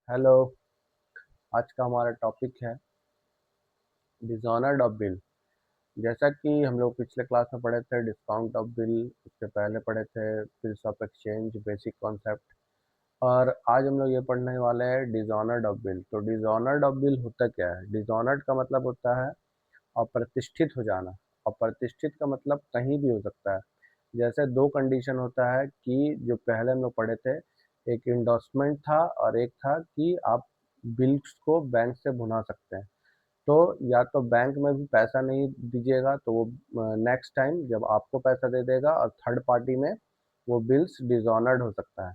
Hello. आज का हमारा टॉपिक है डिसऑनर्ड ऑफ बिल। जैसा कि हम लोग पिछले क्लास में पढ़े थे डिस्काउंट ऑफ बिल, उसके पहले पढ़े थे bills of exchange basic concept, और आज हम लोग ये पढ़ने वाले हैं डिसऑनर्ड ऑफ बिल। तो डिसऑनर्ड ऑफ बिल होता क्या है? डिसऑनर्ड का मतलब होता है अप्रतिष्ठित हो जाना। अप्रतिष्ठित का मतलब कहीं भी हो सकता है। जैसे दो कंडीशन होता है कि जो पहले हम लोग पढ़े थे, एक इंडोर्समेंट था और एक था कि आप बिल्स को बैंक से भुना सकते हैं। तो या तो बैंक में भी पैसा नहीं दीजिएगा तो वो नेक्स्ट टाइम जब आपको पैसा दे देगा, और थर्ड पार्टी में वो बिल्स डिसऑनर्ड हो सकता है।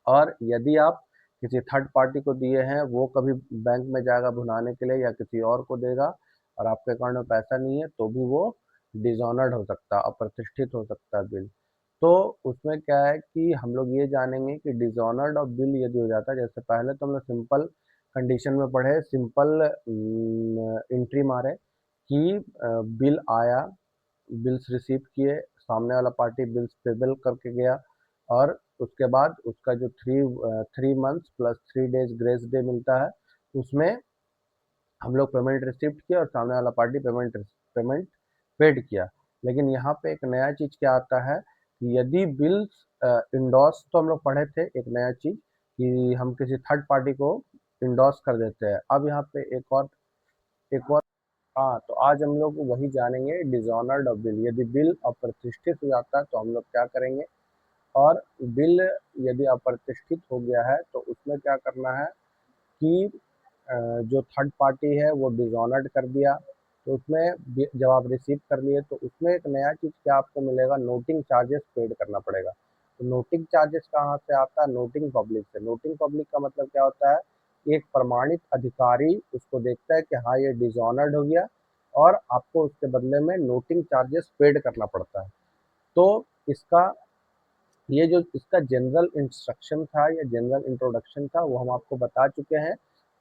और यदि आप किसी थर्ड पार्टी को दिए हैं, वो कभी बैंक में जाएगा भुनाने के लिए या किसी और को देगा, और आपके अकाउंट में पैसा नहीं है, तो भी वो डिसऑनर्ड हो सकता है, अप्रतिष्ठित हो सकता है बिल। तो उसमें क्या है कि हम लोग ये जानेंगे कि डिसऑनर्ड ऑफ बिल यदि हो जाता है, जैसे पहले तो हम लोग सिंपल कंडीशन में पढ़े, सिंपल एंट्री मारे कि बिल आया, बिल्स रिसीव किए, सामने वाला पार्टी बिल्स पेबल करके गया, और उसके बाद उसका जो three months plus 3 days grace day मिलता है, उसमें हम लोग पेमेंट रिसीव किया और सामने वाला पार्टी पेमेंट पेड किया। लेकिन यहाँ पे एक नया चीज़ क्या आता है कि यदि बिल्स इंडोर्स, तो हम लोग पढ़े थे एक नया चीज़ कि हम किसी थर्ड पार्टी को इंडोर्स कर देते हैं। अब यहाँ पे एक और हाँ, तो आज हम लोग वही जानेंगे डिसऑनर्ड ऑफ बिल। यदि बिल अप्रतिष्ठित हो जाता है तो हम लोग क्या करेंगे, और बिल यदि अप्रतिष्ठित हो गया है तो उसमें क्या करना है कि जो थर्ड पार्टी है वो डिसऑनर्ड कर दिया, तो उसमें जब आप रिसीव कर लिए तो उसमें एक नया चीज़ क्या आपको मिलेगा, नोटिंग चार्जेस पेड करना पड़ेगा। तो नोटिंग चार्जेस कहाँ से आता है? नोटिंग पब्लिक से। नोटिंग पब्लिक का मतलब क्या होता है? एक प्रमाणित अधिकारी उसको देखता है कि हाँ ये डिसऑनर्ड हो गया, और आपको उसके बदले में नोटिंग चार्जेस पेड करना पड़ता है। तो इसका ये जो इसका जनरल इंस्ट्रक्शन था या जनरल इंट्रोडक्शन था वो हम आपको बता चुके हैं।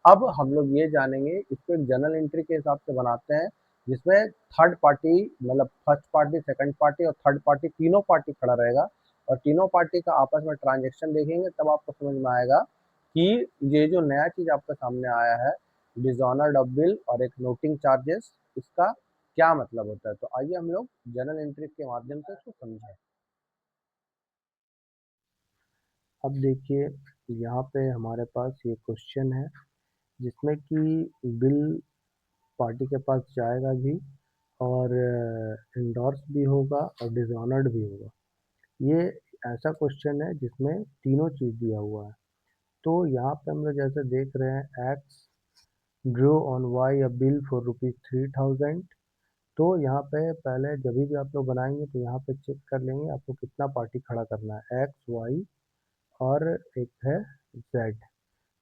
अब हम लोग ये जानेंगे, इसको एक जनरल एंट्री के हिसाब से बनाते हैं, जिसमें थर्ड पार्टी मतलब फर्स्ट पार्टी, सेकंड पार्टी और थर्ड पार्टी, तीनों पार्टी खड़ा रहेगा, और तीनों पार्टी का आपस में ट्रांजेक्शन देखेंगे, तब आपको समझ में आएगा कि ये जो नया चीज़ आपके सामने आया है, डिसऑनर्ड ऑफ बिल और एक नोटिंग चार्जेस, इसका क्या मतलब होता है। तो आइए हम लोग जनरल एंट्री के माध्यम से इसको समझें। अब देखिए, यहाँ पे हमारे पास ये क्वेश्चन है जिसमें कि बिल पार्टी के पास जाएगा भी, और इंडोर्स भी होगा और डिसऑनर्ड भी होगा। ये ऐसा क्वेश्चन है जिसमें तीनों चीज़ दिया हुआ है। तो यहाँ पे हम लोग जैसे देख रहे हैं, x Drew on why a bill for ₹3000। तो यहाँ पे पहले जब भी आप लोग बनाएंगे तो यहाँ पे चेक कर लेंगे आपको कितना पार्टी खड़ा करना है, एक्स, वाई और एक है जेड।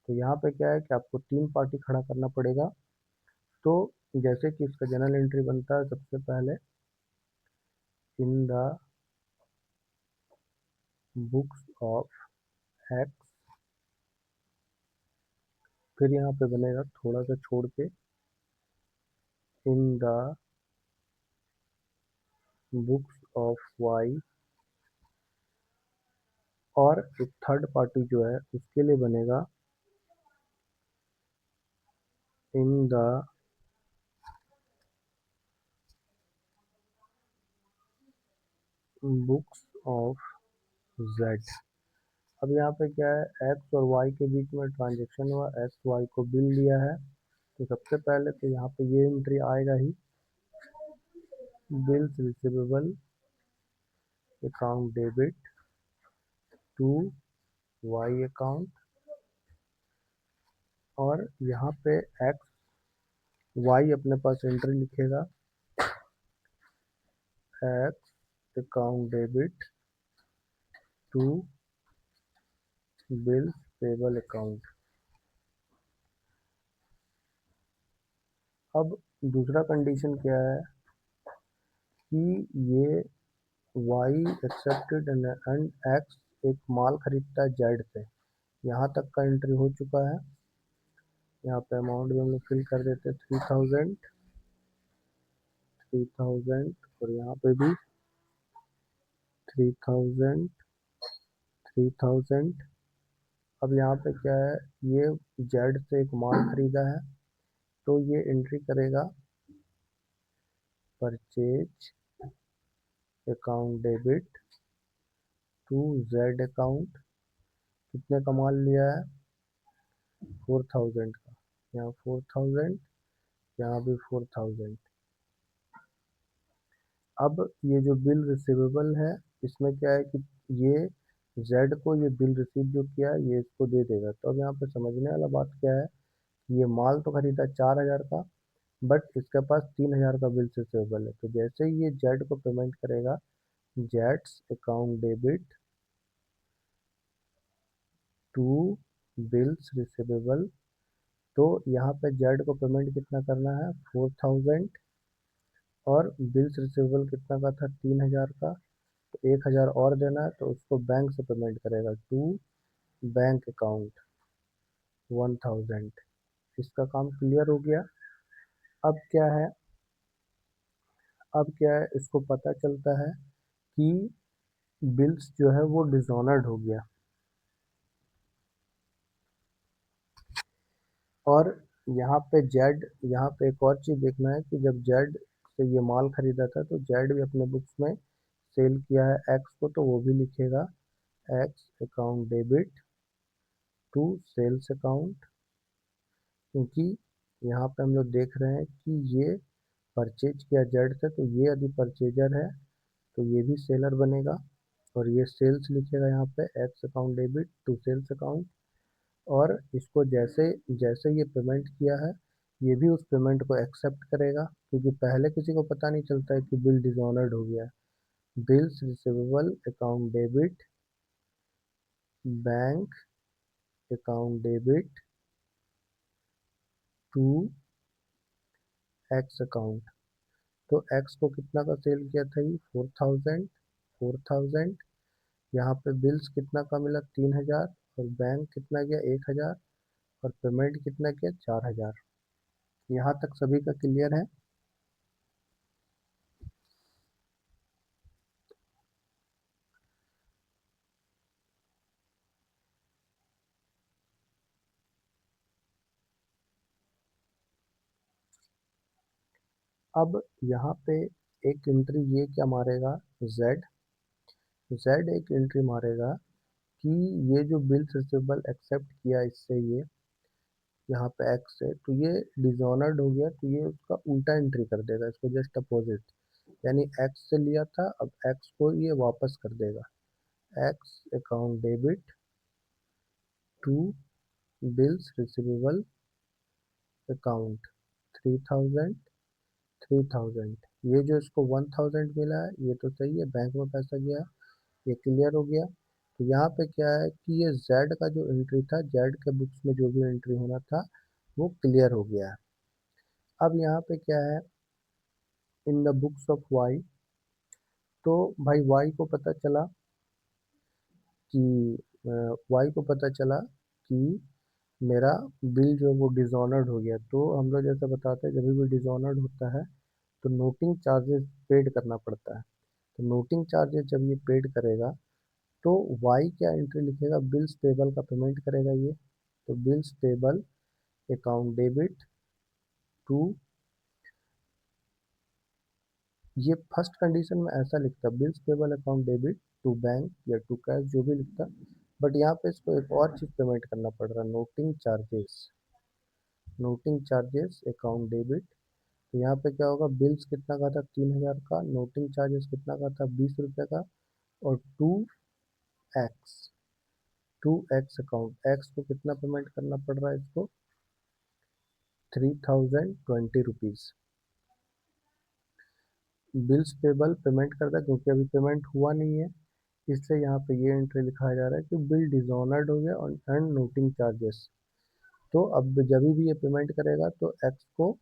तो यहाँ पे क्या है कि आपको तीन पार्टी खड़ा करना पड़ेगा। तो जैसे कि इसका जनरल एंट्री बनता है, सबसे पहले in the books of X, फिर यहाँ पे बनेगा थोड़ा सा छोड़ के in the books of Y, और एक थर्ड पार्टी जो है उसके लिए बनेगा in the books of Z. अब यहाँ पे क्या है, एक्स और वाई के बीच में ट्रांजेक्शन हुआ, एक्स वाई को बिल दिया है, तो सबसे पहले तो यहाँ पे ये एंट्री आएगा ही, bills receivable account debit to Y account, और यहाँ पे एक्स वाई अपने पास एंट्री लिखेगा, X account debit to bills payable account. अब दूसरा कंडीशन क्या है कि ये वाई एक्सेप्टेड एंड एक्स एक माल खरीदता है जेड से, यहाँ तक का एंट्री हो चुका है। यहाँ पे अमाउंट भी हम लोग फिल कर देते हैं, 3000, 3000, और यहाँ पे भी 3000, 3000, अब यहाँ पे क्या है, ये जेड से एक माल खरीदा है तो ये एंट्री करेगा purchase account debit to Z account. कितने का माल लिया है, 4000 का। यहाँ 4000, यहाँ भी 4000। अब ये जो बिल रिसीवेबल है, इसमें क्या है कि ये जेड को ये बिल रिसीव जो किया है ये इसको दे देगा। तो अब यहाँ पे समझने वाला बात क्या है, ये माल तो खरीदा 4000 का, बट इसके पास 3000 का बिल रिसीवेबल है। तो जैसे ही ये जेड को पेमेंट करेगा, जेड्स account debit to bills receivable, तो यहाँ पे जेड को पेमेंट कितना करना है, 4000, और बिल्स रिसीवेबल कितना का था, 3000 का। तो 1000 और देना है, तो उसको बैंक से पेमेंट करेगा टू बैंक अकाउंट 1000। इसका काम क्लियर हो गया। अब क्या है, अब क्या है, इसको पता चलता है कि बिल्स जो है वो डिसऑनर्ड हो गया। और यहाँ पे जेड, यहाँ पे एक और चीज़ देखना है कि जब जेड से ये माल खरीदा था तो जेड भी अपने बुक्स में सेल किया है एक्स को, तो वो भी लिखेगा X account debit to sales account. क्योंकि यहाँ पे हम लोग देख रहे हैं कि ये परचेज किया जेड से, तो ये यदि परचेजर है तो ये भी सेलर बनेगा, और ये सेल्स लिखेगा यहाँ पे X account debit to sales account. और इसको जैसे जैसे ये पेमेंट किया है, ये भी उस पेमेंट को एक्सेप्ट करेगा, क्योंकि पहले किसी को पता नहीं चलता है कि बिल डिसऑनर्ड हो गया है। Bills receivable account debit bank account debit to X account. तो एक्स को कितना का सेल किया था, ये 4000, 4000। यहाँ पे बिल्स कितना का मिला, 3000, और बैंक कितना गया, 1000, और पेमेंट कितना किया, 4000। यहाँ तक सभी का क्लियर है। अब यहाँ पे एक एंट्री ये क्या मारेगा, जेड, जेड एक एंट्री मारेगा कि ये जो बिल्स रिसीवेबल एक्सेप्ट किया इससे, ये यहाँ पे एक्स से, तो ये डिसऑनर्ड हो गया, तो ये उसका उल्टा एंट्री कर देगा, इसको जस्ट अपोजिट। यानी एक्स से लिया था, अब एक्स को ये वापस कर देगा, X account debit to bills receivable account 3000, 3000। ये जो इसको 1000 मिला है ये तो सही है, बैंक में पैसा गया, ये क्लियर हो गया। तो यहाँ पे क्या है कि ये जेड का जो एंट्री था, जेड के बुक्स में जो भी एंट्री होना था वो क्लियर हो गया है। अब यहाँ पे क्या है, in the books of Y, तो भाई वाई को पता चला कि वाई को पता चला कि मेरा बिल जो है वो डिसऑनर्ड हो गया। तो हम लोग जैसे बताते हैं, जब भी डिसऑनर्ड होता है तो नोटिंग चार्जेस पेड करना पड़ता है। तो नोटिंग चार्जेस जब ये पेड करेगा, तो वाई क्या एंट्री लिखेगा, बिल्स पेबल का पेमेंट करेगा ये। तो bills payable account debit to, ये फर्स्ट कंडीशन में ऐसा लिखता, bills payable account debit to bank या टू कैश, जो भी लिखता। बट यहाँ पे इसको एक और चीज़ पेमेंट करना पड़ रहा है, noting charges, noting charges account debit. तो यहाँ पे क्या होगा, बिल्स कितना का था, 3000 का, नोटिंग चार्जेस कितना का था, 20 रुपये का, और X to X account, X को कितना पेमेंट करना पड़ रहा है इसको, 3020 रुपीज़। बिल्स पेबल पेमेंट करता है, क्योंकि अभी पेमेंट हुआ नहीं है, इसलिए यहाँ पे ये एंट्री लिखाया जा रहा है कि बिल डिसऑनर्ड हो गया और एंड नोटिंग चार्जेस। तो अब जब भी ये पेमेंट करेगा तो एक्स को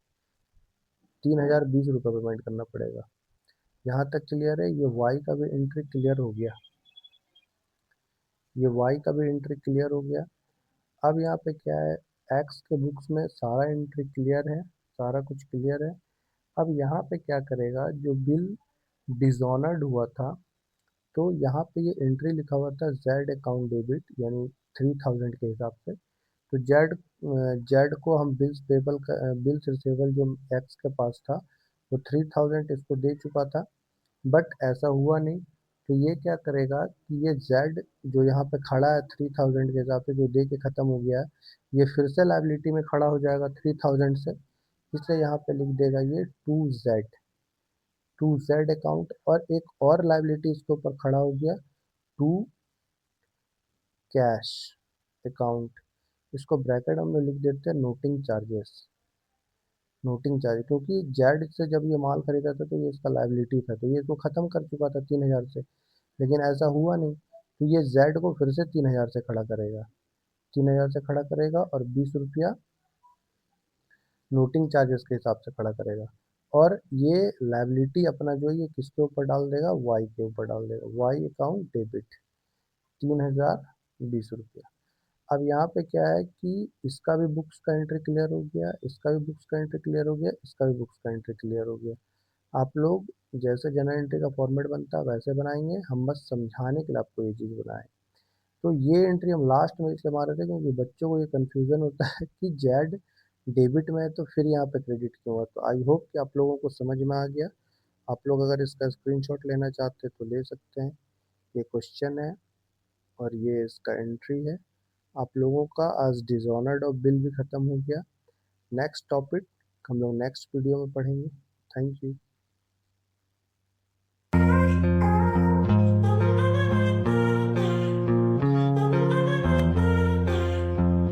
3020 रुपये पेमेंट करना पड़ेगा। यहाँ तक क्लियर है, ये वाई का भी एंट्री क्लियर हो गया, ये वाई का भी एंट्री क्लियर हो गया। अब यहाँ पे क्या है, एक्स के बुक्स में सारा एंट्री क्लियर है, सारा कुछ क्लियर है। अब यहाँ पे क्या करेगा, जो बिल डिसऑनर्ड हुआ था तो यहाँ पे ये एंट्री लिखा हुआ था जेड अकाउंट डेबिट, यानी 3000 के हिसाब से। तो जेड जेड को हम बिल्स पेबल का बिल्स रिसीवेबल जो एक्स के पास था वो 3000 इसको दे चुका था, बट ऐसा हुआ नहीं। तो ये क्या करेगा कि ये जेड जो यहाँ पे खड़ा है 3000 के हिसाब से, जो दे के ख़त्म हो गया है, ये फिर से लाइबिलिटी में खड़ा हो जाएगा 3000 से, इसलिए यहाँ पे लिख देगा ये टू जेड अकाउंट। और एक और लाइबिलिटी इसके ऊपर खड़ा हो गया, टू कैश अकाउंट। इसको ब्रैकेट हम लोग लिख देते हैं नोटिंग चार्जेस, नोटिंग चार्ज, क्योंकि जेड से जब ये माल खरीदा था तो ये इसका लाइबिलिटी था, तो ये इसको ख़त्म कर चुका था 3000 से, लेकिन ऐसा हुआ नहीं। तो ये जेड को फिर से 3000 से खड़ा करेगा, 3000 से खड़ा करेगा और 20 रुपया नोटिंग चार्जेस के हिसाब से खड़ा करेगा। और ये लाइबिलिटी अपना जो है ये किसके ऊपर डाल देगा, वाई के ऊपर डाल देगा, वाई अकाउंट डेबिट 3020 रुपया। अब यहाँ पे क्या है कि इसका भी बुक्स का एंट्री क्लियर हो गया, इसका भी बुक्स का एंट्री क्लियर हो गया, इसका भी बुक्स का एंट्री क्लियर हो गया। आप लोग जैसे जनरल एंट्री का फॉर्मेट बनता है वैसे बनाएंगे, हम बस समझाने के लिए आपको ये चीज़ बनाए। तो ये एंट्री हम लास्ट में इसलिए मार रहे थे क्योंकि बच्चों को ये कन्फ्यूज़न होता है कि जेड डेबिट में है तो फिर यहाँ पे क्रेडिट क्यों हुआ। तो आई होप कि आप लोगों को समझ में आ गया। आप लोग अगर इसका स्क्रीनशॉट लेना चाहते हैं तो ले सकते हैं। ये क्वेश्चन है और ये इसका एंट्री है। आप लोगों का आज डिसऑनर्ड और बिल भी ख़त्म हो गया। नेक्स्ट टॉपिक हम लोग नेक्स्ट वीडियो में पढ़ेंगे। Thank you.